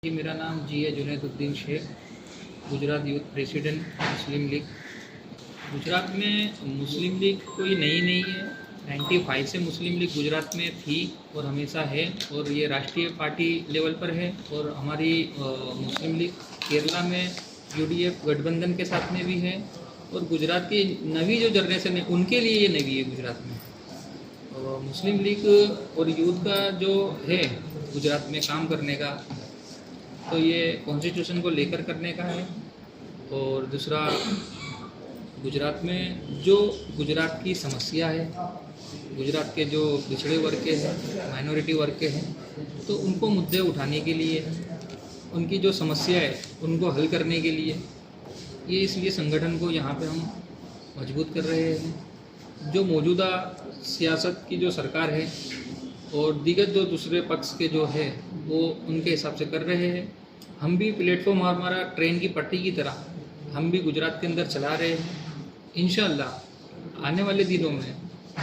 जी, मेरा नाम जी है जुनैदुद्दीन शेख, गुजरात यूथ प्रेसिडेंट मुस्लिम लीग। गुजरात में मुस्लिम लीग कोई नई नहीं है। 95 से मुस्लिम लीग गुजरात में थी और हमेशा है, और ये राष्ट्रीय पार्टी लेवल पर है। और हमारी मुस्लिम लीग केरला में यूडीएफ गठबंधन के साथ में भी है, और गुजरात की नवी जो जनरेशन है उनके लिए ये नवी है गुजरात में। मुस्लिम लीग और यूथ का जो है गुजरात में काम करने का, तो ये कॉन्स्टिट्यूशन को लेकर करने का है। और दूसरा, गुजरात में जो गुजरात की समस्या है, गुजरात के जो पिछड़े वर्ग के हैं, माइनॉरिटी वर्ग के हैं, तो उनको मुद्दे उठाने के लिए, उनकी जो समस्या है उनको हल करने के लिए ये इसलिए संगठन को यहाँ पे हम मजबूत कर रहे हैं। जो मौजूदा सियासत की जो सरकार है और दिग्गज जो दूसरे पक्ष के जो है वो उनके हिसाब से कर रहे हैं। हम भी प्लेटफॉर्म हमारा ट्रेन की पट्टी की तरह हम भी गुजरात के अंदर चला रहे हैं। इंशाअल्लाह आने वाले दिनों में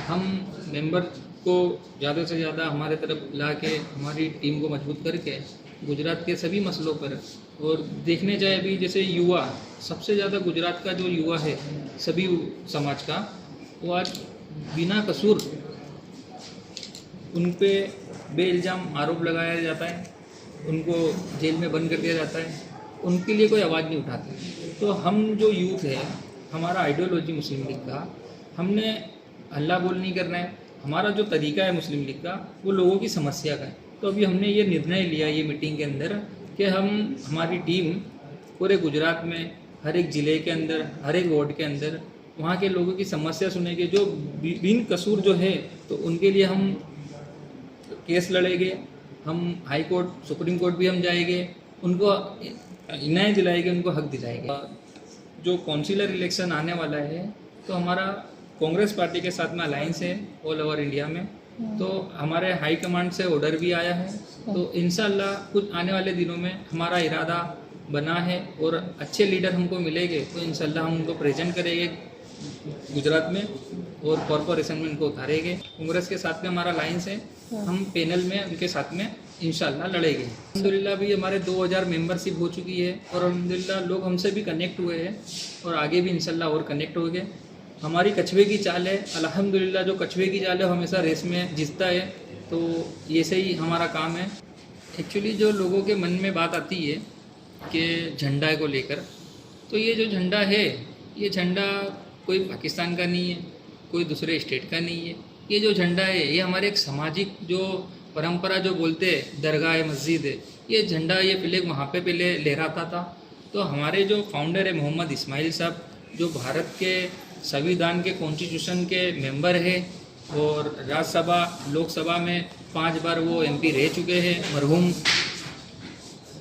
हम मेंबर को ज़्यादा से ज़्यादा हमारे तरफ ला के हमारी टीम को मजबूत करके गुजरात के सभी मसलों पर, और देखने जाए अभी जैसे युवा सबसे ज़्यादा गुजरात का जो युवा है सभी समाज का, वो आज बिना कसूर उन पे बेइल्ज़ाम आरोप लगाया जाता है, उनको जेल में बंद कर दिया जाता है, उनके लिए कोई आवाज़ नहीं उठाते। तो हम जो यूथ है, हमारा आइडियोलॉजी मुस्लिम लीग का, हमने हल्ला बोल नहीं करना है। हमारा जो तरीका है मुस्लिम लीग का वो लोगों की समस्या का है। तो अभी हमने ये निर्णय लिया ये मीटिंग के अंदर कि हमारी टीम पूरे गुजरात में हर एक ज़िले के अंदर, हर एक वार्ड के अंदर वहाँ के लोगों की समस्या सुनेंगे, जो बिन कसूर जो है तो उनके लिए हम केस लड़ेंगे। हम हाई कोर्ट, सुप्रीम कोर्ट भी हम जाएंगे, उनको न्याय दिलाएंगे, उनको हक दिलाएंगे। जो काउंसिलर इलेक्शन आने वाला है तो हमारा कांग्रेस पार्टी के साथ में अलायंस है ऑल ओवर इंडिया में, तो हमारे हाई कमांड से ऑर्डर भी आया है। तो इंशाल्लाह कुछ आने वाले दिनों में हमारा इरादा बना है और अच्छे लीडर हमको मिलेंगे तो इंशाल्लाह हम उनको प्रेजेंट करेंगे गुजरात में और कॉरपोरेशन में उनको उतारेंगे। कांग्रेस के साथ में हमारा अलायंस है, हम पैनल में उनके साथ में इंशाल्लाह लड़ेंगे। अल्हम्दुलिल्लाह भी हमारे 2000 मेंबरशिप हो चुकी है, और अल्हम्दुलिल्लाह लोग हमसे भी कनेक्ट हुए हैं और आगे भी इंशाल्लाह और कनेक्ट होंगे। हमारी कछुए की चाल है, अल्हम्दुलिल्लाह जो कछुए की चाल है हमेशा रेस में जीतता है, तो ये से ही हमारा काम है। एक्चुअली जो लोगों के मन में बात आती है कि झंडा को लेकर, तो ये जो झंडा है ये झंडा कोई पाकिस्तान का नहीं है, कोई दूसरे स्टेट का नहीं है। ये जो झंडा है ये हमारे एक सामाजिक जो परंपरा जो बोलते हैं दरगाह है, मस्जिद है, ये झंडा ये फ्लैग वहाँ पे पहले लहराता था। तो हमारे जो फाउंडर है मोहम्मद इस्माइल साहब, जो भारत के संविधान के कॉन्स्टिट्यूशन के मेंबर है और राज्यसभा लोकसभा में 5 बार वो MP रह चुके हैं मरहूम।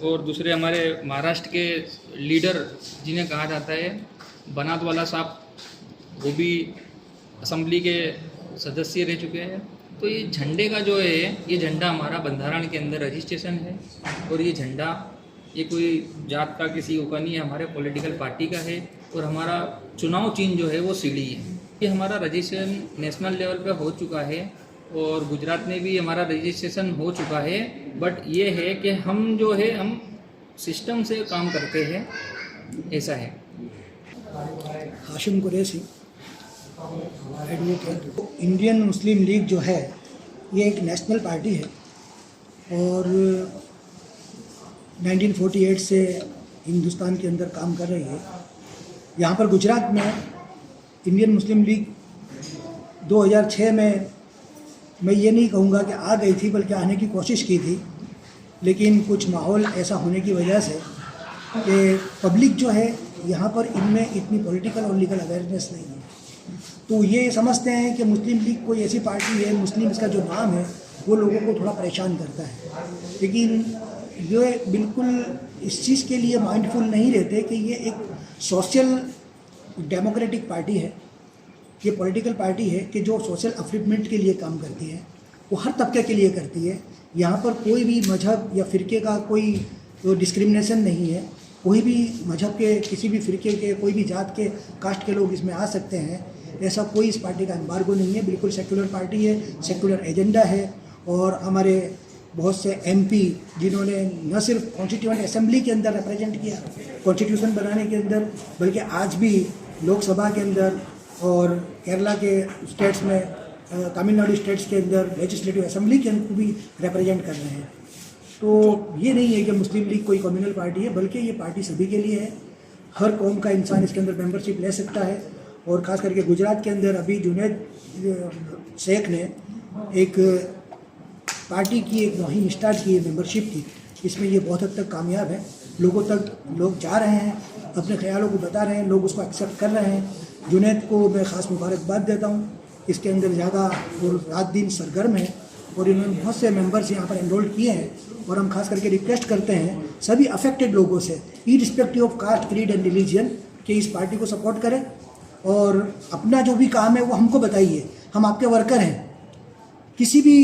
और दूसरे हमारे महाराष्ट्र के लीडर जिन्हें कहा जाता है बनातवाला साहब, वो भी असेंबली के सदस्य रह चुके हैं। तो ये झंडे का जो है ये झंडा हमारा बंधारण के अंदर रजिस्ट्रेशन है, और ये झंडा ये कोई जात का किसी का नहीं है, हमारे पॉलिटिकल पार्टी का है। और हमारा चुनाव चिन्ह जो है वो सीढ़ी है। ये हमारा रजिस्ट्रेशन नेशनल लेवल पे हो चुका है और गुजरात में भी हमारा रजिस्ट्रेशन हो चुका है। बट ये है कि हम जो है हम सिस्टम से काम करते हैं, ऐसा है। Hashim Qureshi, advocate. Indian Muslim league जो है ये एक नेशनल पार्टी है और 1948 से हिंदुस्तान के अंदर काम कर रही है। यहाँ पर गुजरात में इंडियन मुस्लिम लीग 2006 में, मैं ये नहीं कहूँगा कि आ गई थी, बल्कि आने की कोशिश की थी, लेकिन कुछ माहौल ऐसा होने की वजह से कि पब्लिक जो है यहाँ पर इनमें इतनी पॉलिटिकल और लीगल अवेयरनेस नहीं है, तो ये समझते हैं कि मुस्लिम लीग कोई ऐसी पार्टी है, मुस्लिम इसका जो नाम है वो लोगों को थोड़ा परेशान करता है। लेकिन ये बिल्कुल इस चीज़ के लिए माइंडफुल नहीं रहते कि ये एक सोशल डेमोक्रेटिक पार्टी है, ये पॉलिटिकल पार्टी है कि जो सोशल अपलिफ्टमेंट के लिए काम करती है, वो हर तबके के लिए करती है। यहाँ पर कोई भी मजहब या फ़िरके का कोई डिस्क्रिमिनेशन नहीं है, कोई भी मजहब के, किसी भी फ़िरके के, कोई भी जात के, कास्ट के लोग इसमें आ सकते हैं। ऐसा कोई इस पार्टी का एम्बार्गो नहीं है, बिल्कुल सेक्युलर पार्टी है, सेक्युलर एजेंडा है। और हमारे बहुत से एमपी जिन्होंने न सिर्फ कॉन्स्टिट्यूएंट असेंबली के अंदर रिप्रेजेंट किया कॉन्स्टिट्यूशन बनाने के अंदर, बल्कि आज भी लोकसभा के अंदर और केरला के स्टेट्स में, तमिलनाडु स्टेट्स के अंदर लेजिस्लेटिव असेंबली के अंदर भी रिप्रेजेंट कर रहे हैं। तो ये नहीं है कि मुस्लिम लीग कोई कम्युनल पार्टी है, बल्कि ये पार्टी सभी के लिए है। हर कौम का इंसान इसके अंदर मेंबरशिप ले सकता है। और ख़ास करके गुजरात के अंदर अभी जुनैद शेख ने एक पार्टी की एक मुहिम स्टार्ट की है मेंबरशिप की। इसमें ये बहुत हद तक कामयाब है। लोगों तक लोग जा रहे हैं, अपने ख्यालों को बता रहे हैं, लोग उसको एक्सेप्ट कर रहे हैं। जुनैद को मैं ख़ास मुबारकबाद देता हूँ। इसके अंदर ज़्यादा वो रात दिन सरगर्म है और इन्होंने बहुत से मेंबर्स यहाँ पर एनरोल किए हैं। और हम खास करके रिक्वेस्ट करते हैं सभी अफेक्टेड लोगों से, irrespective of caste, creed and religion, कि इस पार्टी को सपोर्ट करें और अपना जो भी काम है वो हमको बताइए। हम आपके वर्कर हैं। किसी भी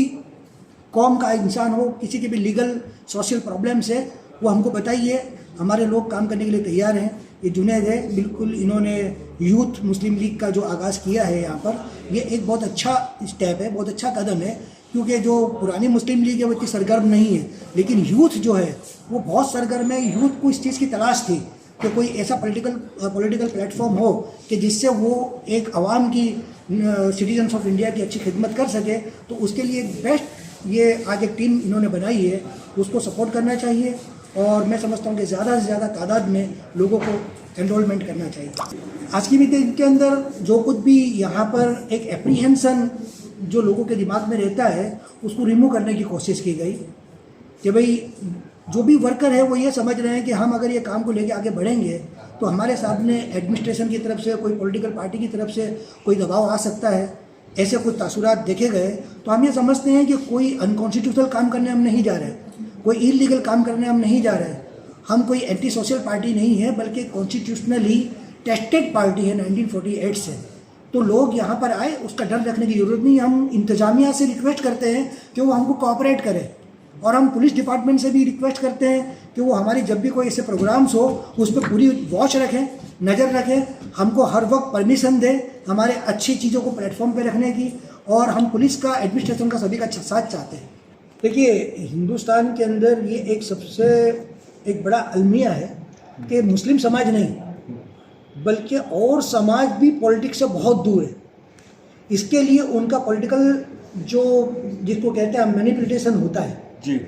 कौम का इंसान हो, किसी के भी लीगल सोशल प्रॉब्लम्स है, वो हमको बताइए। हमारे लोग काम करने के लिए तैयार हैं। ये जुनैद है, बिल्कुल इन्होंने यूथ मुस्लिम लीग का जो आगाज़ किया है यहाँ पर, ये एक बहुत अच्छा स्टेप है, बहुत अच्छा कदम है। क्योंकि जो पुरानी मुस्लिम लीग है वो इतनी सरगर्म नहीं है, लेकिन यूथ जो है वो बहुत सरगर्म है। यूथ को इस चीज़ की तलाश थी कि कोई ऐसा पॉलिटिकल प्लेटफॉर्म हो कि जिससे वो एक आवाम की, सिटीजन्स ऑफ इंडिया की अच्छी खिदमत कर सके। तो उसके लिए बेस्ट ये आज एक टीम इन्होंने बनाई है, उसको सपोर्ट करना चाहिए। और मैं समझता हूँ कि ज़्यादा से ज़्यादा तादाद में लोगों को एनरोलमेंट करना चाहिए। आज की मीटिंग के अंदर जो कुछ भी यहाँ पर एक एप्रीहेंसन जो लोगों के दिमाग में रहता है, उसको रिमूव करने की कोशिश की गई कि भाई जो भी वर्कर है वो ये समझ रहे हैं कि हम अगर ये काम को लेके आगे बढ़ेंगे तो हमारे सामने एडमिनिस्ट्रेशन की तरफ से, कोई पॉलिटिकल पार्टी की तरफ से कोई दबाव आ सकता है। ऐसे कुछ तासुरात देखे गए तो हम ये समझते हैं कि कोई अनकॉन्स्टिट्यूशनल काम करने हम नहीं जा रहे, कोई इलीगल काम करने हम नहीं जा रहे। हम कोई एंटी सोशल पार्टी नहीं है, बल्कि कॉन्स्टिट्यूशनली टेस्टेड पार्टी है 1948 से। तो लोग यहाँ पर आए, उसका डर रखने की ज़रूरत नहीं। हम इंतज़ामिया से रिक्वेस्ट करते हैं कि वो हमको कोऑपरेट करें, और हम पुलिस डिपार्टमेंट से भी रिक्वेस्ट करते हैं कि वो हमारी जब भी कोई ऐसे प्रोग्राम्स हो उस पर पूरी वॉच रखें, नज़र रखें, हमको हर वक्त परमिशन दें हमारे अच्छी चीज़ों को प्लेटफॉर्म पे रखने की। और हम पुलिस का, एडमिनिस्ट्रेशन का, सभी का साथ चाहते हैं। देखिए, हिंदुस्तान के अंदर ये एक सबसे एक बड़ा अलमिया है कि मुस्लिम समाज नहीं बल्कि और समाज भी पॉलिटिक्स से बहुत दूर है। इसके लिए उनका पॉलिटिकल जो जिसको कहते हैं मैनिपुलेशन होता है जी,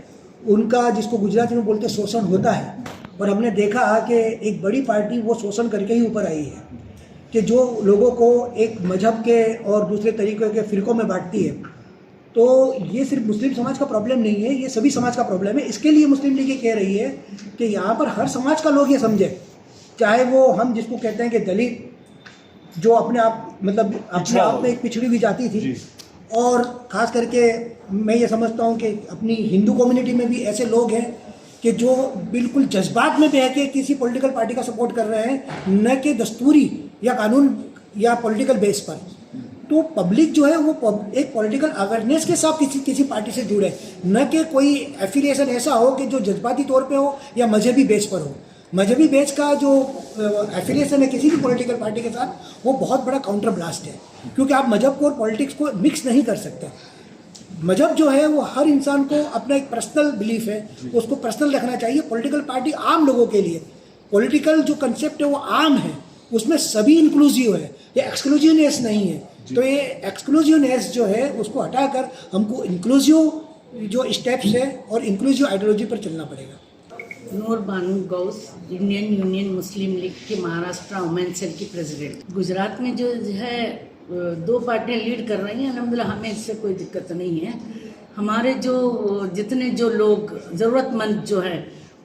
उनका जिसको गुजराती में बोलते हैं शोषण होता है। और हमने देखा कि एक बड़ी पार्टी वो शोषण करके ही ऊपर आई है कि जो लोगों को एक मजहब के और दूसरे तरीके के फ़िरक़ों में बांटती है। तो ये सिर्फ मुस्लिम समाज का प्रॉब्लम नहीं है, ये सभी समाज का प्रॉब्लम है। इसके लिए मुस्लिम लीग ये कह रही है कि यहाँ पर हर समाज का लोग ये समझे, चाहे वो हम जिसको कहते हैं कि दलित, जो अपने आप मतलब अपने आप में एक पिछड़ी हुई जाति थी, और ख़ास करके मैं ये समझता हूँ कि अपनी हिंदू कम्युनिटी में भी ऐसे लोग हैं कि जो बिल्कुल जज्बात में बह के किसी पॉलिटिकल पार्टी का सपोर्ट कर रहे हैं, न कि दस्तूरी या कानून या पॉलिटिकल बेस पर। तो पब्लिक जो है वो एक पॉलिटिकल अवेयरनेस के साथ किसी पार्टी से जुड़े, न कि कोई एफिलिएशन ऐसा हो कि जो जज्बाती तौर पे हो या मजहबी बेस पर हो। मजहबी बेस का जो एफिलिएशन है किसी भी पॉलिटिकल पार्टी के साथ, वो बहुत बड़ा काउंटर ब्लास्ट है, क्योंकि आप मजहब को और पॉलिटिक्स को मिक्स नहीं कर सकते। मजहब जो है वो हर इंसान को अपना एक पर्सनल बिलीफ है, उसको पर्सनल रखना चाहिए। पॉलिटिकल पार्टी आम लोगों के लिए, पॉलिटिकल जो कंसेप्ट है वो आम है, उसमें सभी इंक्लूसिव है, ये एक्सक्लूसिवनेस नहीं है। तो ये एक्सक्लूसिवनेस जो है उसको हटाकर हमको इंक्लूसिव जो स्टेप्स है और इंक्लूसिव आइडियोलॉजी पर चलना पड़ेगा। नूर बानू गौस, इंडियन यूनियन मुस्लिम लीग की महाराष्ट्र वुमेन सेल की प्रेसिडेंट। गुजरात में जो है 2 पार्टियां लीड कर रही हैं, अल्हम्दुलिल्लाह हमें इससे कोई दिक्कत नहीं है। हमारे जो जितने जो लोग ज़रूरतमंद जो है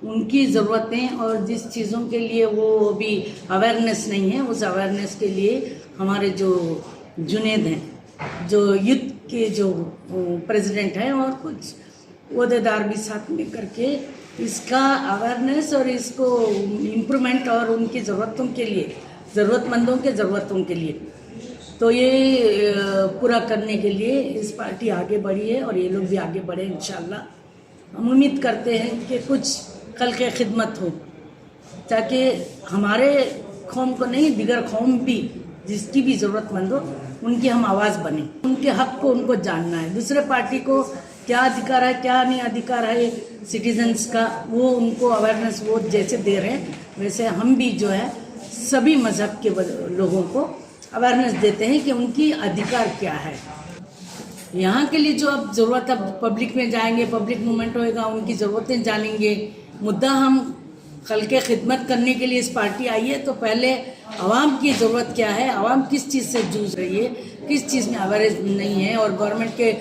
उनकी ज़रूरतें और जिस चीज़ों के लिए वो अभी अवेयरनेस नहीं है, उस अवेयरनेस के लिए हमारे जो जुनैद हैं, जो यूथ के जो प्रेसिडेंट हैं, और कुछ ओहदेदार भी साथ में करके इसका अवेयरनेस और इसको इम्प्रूवमेंट और उनकी ज़रूरतों के लिए, ज़रूरतमंदों के ज़रूरतों के लिए, तो ये पूरा करने के लिए इस पार्टी आगे बढ़ी है और ये लोग भी आगे बढ़े इंशाल्लाह। हम उम्मीद करते हैं कि कुछ कल के खिदमत हो, ताकि हमारे कौम को नहीं, दिगर कौम भी जिसकी भी ज़रूरतमंद हो, उनकी हम आवाज़ बने। उनके हक़ को उनको जानना है। दूसरे पार्टी को क्या अधिकार है क्या नहीं अधिकार है सिटीजन्स का, वो उनको अवेयरनेस वो जैसे दे रहे हैं वैसे हम भी जो है सभी मज़हब के लोगों को अवेयरनेस देते हैं कि उनकी अधिकार क्या है। यहाँ के लिए जो अब ज़रूरत, अब पब्लिक में जाएंगे, पब्लिक मूवमेंट होएगा, उनकी ज़रूरतें जानेंगे। मुद्दा हम कल के खिदमत करने के लिए इस पार्टी आई है, तो पहले आवाम की ज़रूरत क्या है, आवाम किस चीज़ से जूझ रही है, किस चीज़ में अवेयरनेस नहीं है और गवर्नमेंट के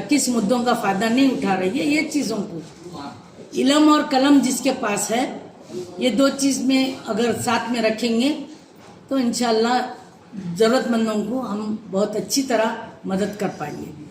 किस मुद्दों का फ़ायदा नहीं उठा रही है, ये चीज़ों को इल्म और कलम जिसके पास है, ये दो चीज़ में अगर साथ में रखेंगे तो इंशाअल्लाह ज़रूरतमंदों को हम बहुत अच्छी तरह मदद कर पाएंगे।